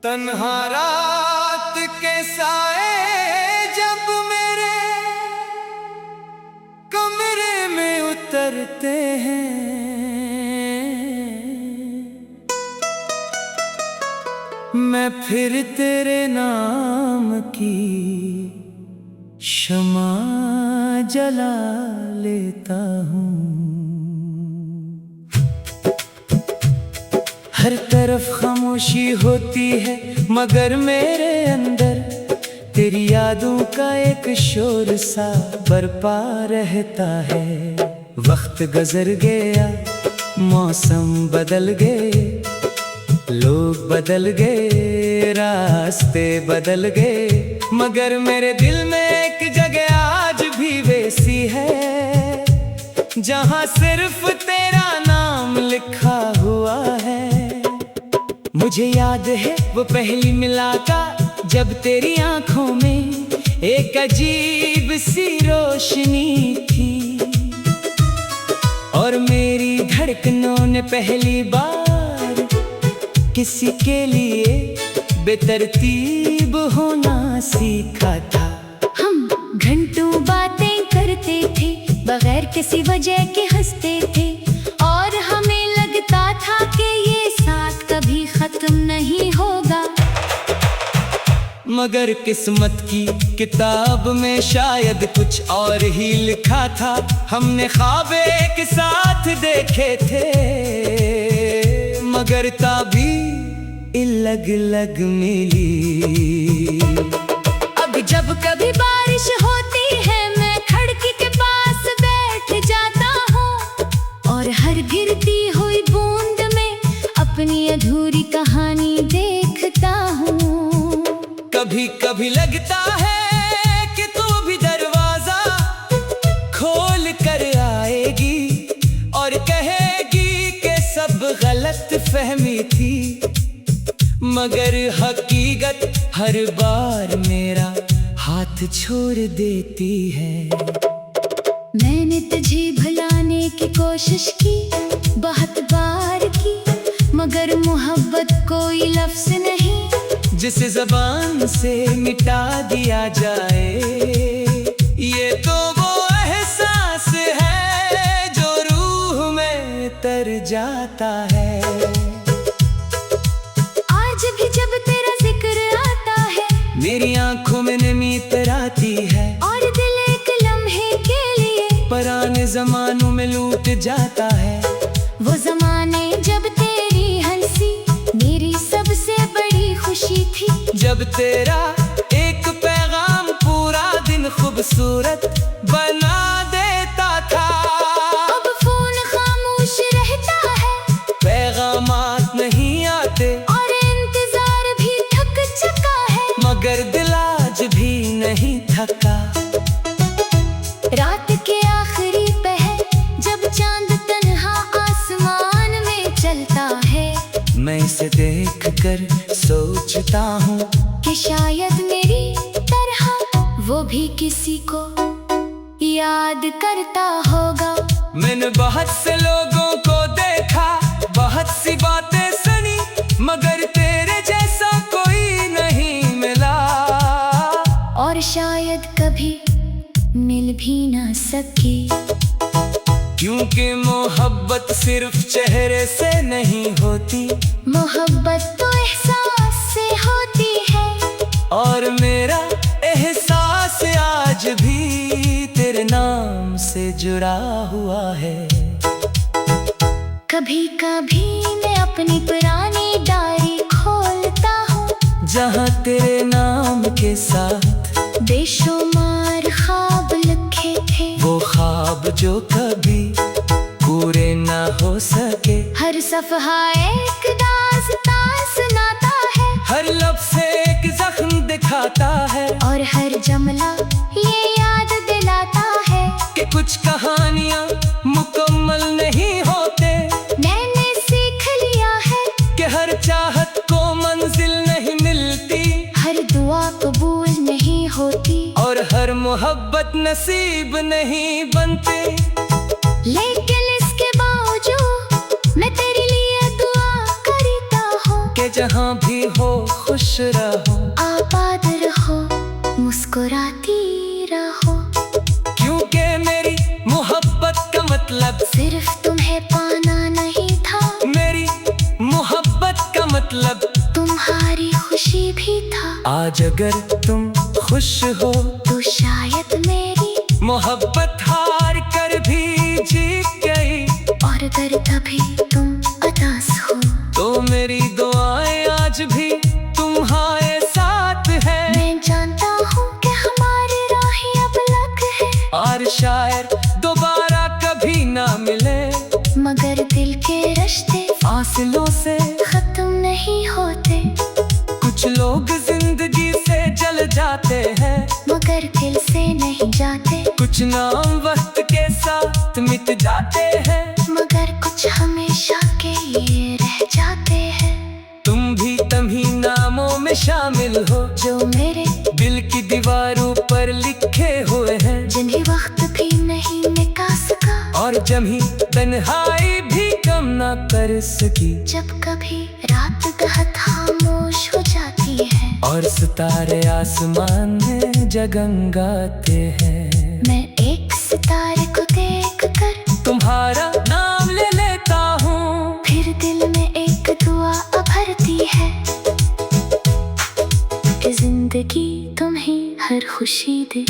तन्हा रात के साए जब मेरे कमरे में उतरते हैं, मैं फिर तेरे नाम की शमा जला लेता हूँ। हर तरफ खामोशी होती है मगर मेरे अंदर तेरी यादों का एक शोर सा बरपा रहता है। वक्त गुजर गया, मौसम बदल गए, लोग बदल गए, रास्ते बदल गए, मगर मेरे दिल में एक जगह आज भी वैसी है जहाँ सिर्फ तेरा नाम लिखा हुआ है। मुझे याद है वो पहली मुलाकात जब तेरी आंखों में एक अजीब सी रोशनी थी और मेरी धड़कनों ने पहली बार किसी के लिए बेतरतीब होना सीखा था। हम घंटों बातें करते थे, बगैर किसी वजह के हंसते थे और हमें लगता था कि ये साथ कभी खत्म नहीं होगा। मगर किस्मत की किताब में शायद कुछ और ही लिखा था। हमने ख्वाब एक साथ देखे थे मगर ताबीर अलग अलग मिली। अब जब कभी बारिश होती है मैं खिड़की के पास बैठ जाता हूँ और हर गिरती हुई बूंद में अपनी अधूरी कहानी देखता हूँ। कभी कभी लगता है कि तू भी दरवाजा खोल कर आएगी और कहेगी कि सब गलत फहमी थी, मगर हकीकत हर बार मेरा हाथ छोड़ देती है। मैंने तुझे भुलाने की कोशिश की, बहुत बार की, मगर मोहब्बत कोई लफ्ज़ नहीं जिसे ज़बान से मिटा दिया जाए। ये तो वो एहसास है जो रूह में तर जाता है। आज भी जब तेरा जिक्र आता है मेरी आंखों में नमी तराती है और दिल एक लम्हे के लिए पुराने जमानों में लूट जाता है। वो जमाने जब तेरी हंसी मेरी सबसे बड़ी खुशी थी, जब तेरा एक पैगाम पूरा दिन खूबसूरत बना देता था। अब फोन खामोश रहता है, पैगामात नहीं आते और इंतजार भी थक चुका है, मगर दिल आज भी नहीं थका। रात के आखिरी पहर जब चांद तन्हा आसमान में चलता है, मैं इसे देख कर सोचता हूँ कि शायद मेरी तरह वो भी किसी को याद करता होगा। मैंने बहुत से लोगों को देखा, बहुत सी बातें सुनी, मगर तेरे जैसा कोई नहीं मिला और शायद कभी मिल भी ना सके, क्योंकि मोहब्बत सिर्फ चेहरे से नहीं होती, मोहब्बत तो एहसास से होती है। और मेरा एहसास आज भी तेरे नाम से जुड़ा हुआ है। कभी कभी मैं अपनी पुरानी डायरी खोलता हूँ जहाँ तेरे नाम के साथ बेशुमार ख्वाब लिखे थे, वो ख्वाब जो कभी पूरे ना हो सके। हर सफ़हा एक दास्तान सुनाता है, हर लफ्ज़ से एक जख्म दिखाता है और हर जुमला ये याद दिलाता है कि कुछ कहानियाँ मुकम्मल नहीं होते। मैंने सीख लिया है कि हर चाहत को मंजिल नहीं मिलती, हर दुआ कबूल नहीं होती, और हर मोहब्बत नसीब नहीं बनती। लेकिन इसके बावजूद मैं तेरे लिए दुआ करता हूँ कि जहाँ भी हो खुश रहो, आबाद रहो, मुस्कुराती रहो। क्योंकि मेरी मोहब्बत का मतलब सिर्फ तुम्हें पाना नहीं था, मेरी मोहब्बत का मतलब तुम्हारी खुशी भी था। आज अगर तुम खुश हो तो शायद मेरी मोहब्बत हार कर भी जीत गई, और अगर कभी तुम उदास हो तो मेरी दुआएं आज भी तुम्हारे साथ है। मैं जानता हूँ कि हमारी राहें अब अलग है, और शायद दोबारा कभी ना मिले, मगर दिल के रिश्ते फासलों से खत्म नहीं होते। कुछ लोग जिंदगी से जल जाते हैं, मगर दिल से नहीं जाते। कुछ नाम वक्त के साथ मिट जाते हैं, मगर कुछ हमेशा के लिए रह जाते हैं। तुम भी तभी नामों में शामिल हो जो मेरे दिल की दीवारों पर लिखे हुए हैं, जिन्हें वक्त भी नहीं मिटा सका, और जमी तन्हाई भी कम ना कर सकी। जब कभी रात बहुत खामोश हो जाती है और सितारे आसमान में जगमगाते हैं, मैं एक सितारे को देख कर तुम्हारा नाम ले लेता हूँ, फिर दिल में एक दुआ उभरती है। कि जिंदगी तुम्हें हर खुशी दे,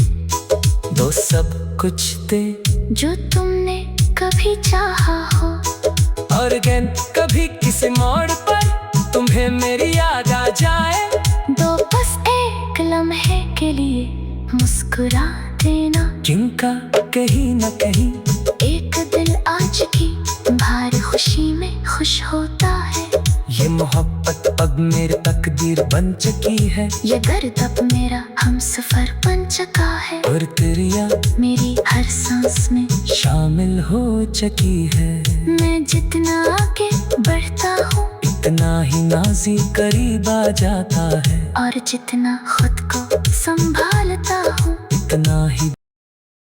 दो सब कुछ दे जो तुमने कभी चाहा हो। और अगर कभी किसी मोड़ पर तुम्हें मेरी याद आ जाए, दो बस एक लम्हे के लिए मुस्कुरा देना, जिनका कहीं न कहीं एक दिल आज की भारी खुशी में खुश होता है। ये मोहब्बत अब मेरी तकदीर बन चुकी है, ये दर्द अब मेरा हम सफर बन चुका है, और तेरी याद मेरी हर सांस में शामिल हो चुकी है। मैं जितना आगे बढ़ता हूँ इतना ही नाज़ी करीब आ जाता है, और जितना खुद को संभालता हूँ इतना ही